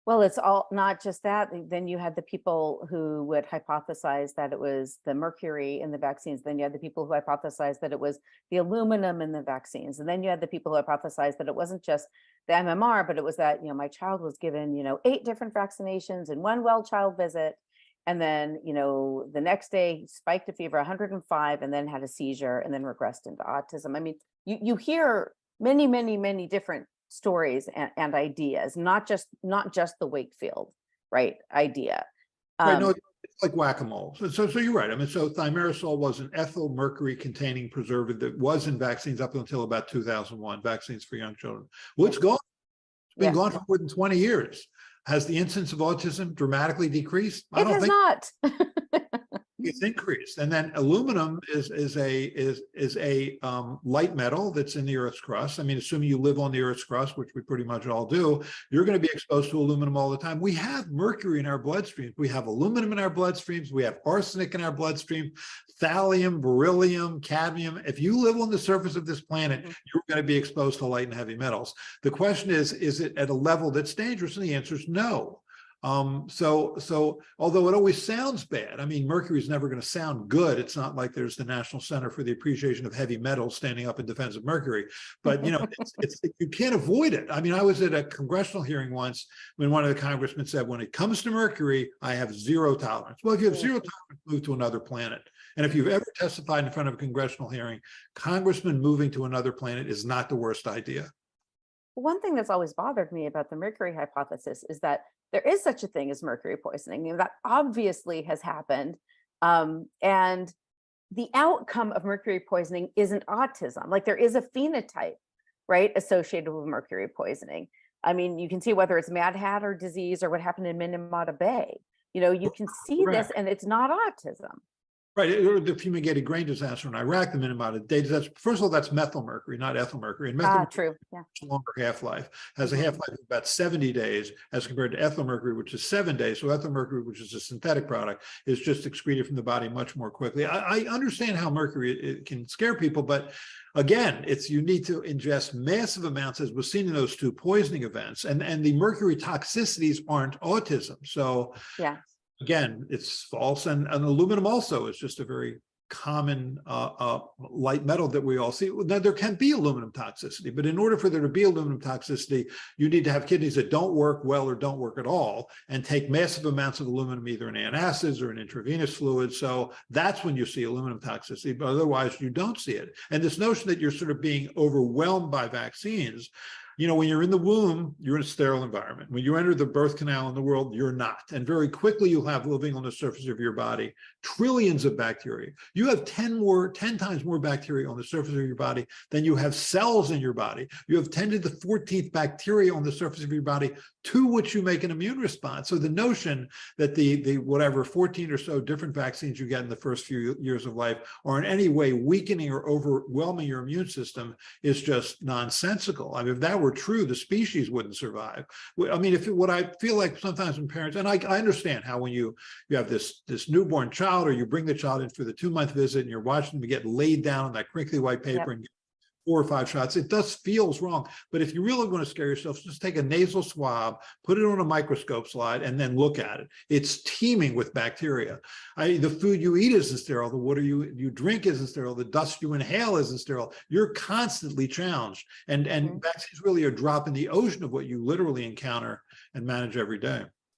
Well, it's all not just that. Then you had the people who would hypothesize that it was the mercury in the vaccines. Then you had the people who hypothesized that it was the aluminum in the vaccines. And then you had the people who hypothesized that it wasn't just the MMR, but it was that, my child was given, 8 different vaccinations in one well child visit. And then, the next day spiked a fever 105 and then had a seizure and then regressed into autism. I mean, you hear many, many, many different stories and ideas, not just the Wakefield, right, idea. Right, no, it's like whack-a-mole. So you're right. I mean, so thimerosal was an ethyl mercury containing preservative that was in vaccines up until about 2001, vaccines for young children. Well, it's gone. It's been gone for more than 20 years. Has the incidence of autism dramatically decreased? I don't think not. It's increased. And then aluminum is a light metal that's in the Earth's crust. I mean, assuming you live on the Earth's crust, which we pretty much all do, you're going to be exposed to aluminum all the time. We have mercury in our bloodstreams. We have aluminum in our bloodstreams. We have arsenic in our bloodstream, thallium, beryllium, cadmium. If you live on the surface of this planet, you're going to be exposed to light and heavy metals. The question is it at a level that's dangerous? And the answer is no. So although it always sounds bad, I mean, mercury is never going to sound good. It's not like there's the National Center for the Appreciation of Heavy Metals standing up in defense of mercury, but it's you can't avoid it. I mean, I was at a congressional hearing once when one of the congressmen said, when it comes to mercury, I have zero tolerance. Well, if you have zero tolerance, move to another planet. And if you've ever testified in front of a congressional hearing, congressman moving to another planet is not the worst idea. One thing that's always bothered me about the mercury hypothesis is that there is such a thing as mercury poisoning. That obviously has happened. And the outcome of mercury poisoning isn't autism. Like there is a phenotype, right, associated with mercury poisoning. I mean, you can see whether it's Mad Hatter disease or what happened in Minamata Bay. You can see this and it's not autism. Right, or the fumigated grain disaster in Iraq, the Minamata Bay disaster. First of all, that's methyl mercury, not ethyl mercury. And methyl true, yeah. Longer half-life, has a half-life of about 70 days as compared to ethyl mercury, which is 7 days. So ethyl mercury, which is a synthetic product, is just excreted from the body much more quickly. I understand how mercury it can scare people, but again, you need to ingest massive amounts, as was seen in those 2 poisoning events, and the mercury toxicities aren't autism. So yeah. Again, it's false, and aluminum also is just a very common light metal that we all see. Now, there can be aluminum toxicity, but in order for there to be aluminum toxicity, you need to have kidneys that don't work well or don't work at all, and take massive amounts of aluminum either in antacids or in intravenous fluid. So that's when you see aluminum toxicity, but otherwise you don't see it. And this notion that you're sort of being overwhelmed by vaccines, when you're in the womb, you're in a sterile environment. When you enter the birth canal in the world, you're not. And very quickly, you'll have living on the surface of your body trillions of bacteria. You have 10 times more bacteria on the surface of your body than you have cells in your body. You have 10 to the 14th bacteria on the surface of your body, to which you make an immune response. So the notion that the whatever 14 or so different vaccines you get in the first few years of life are in any way weakening or overwhelming your immune system is just nonsensical. I mean, if that were true, the species wouldn't survive. I mean, what I feel like sometimes when parents, and I understand how when you have this newborn child, or you bring the child in for the 2-month visit and you're watching them get laid down on that crinkly white paper and get 4 or 5 shots, it does feels wrong. But if you really want to scare yourself, just take a nasal swab, put it on a microscope slide, and then look at it. It's teeming with bacteria. The food you eat isn't sterile. The water you drink isn't sterile. The dust you inhale isn't sterile. You're constantly challenged. And vaccines really are a drop in the ocean of what you literally encounter and manage every day.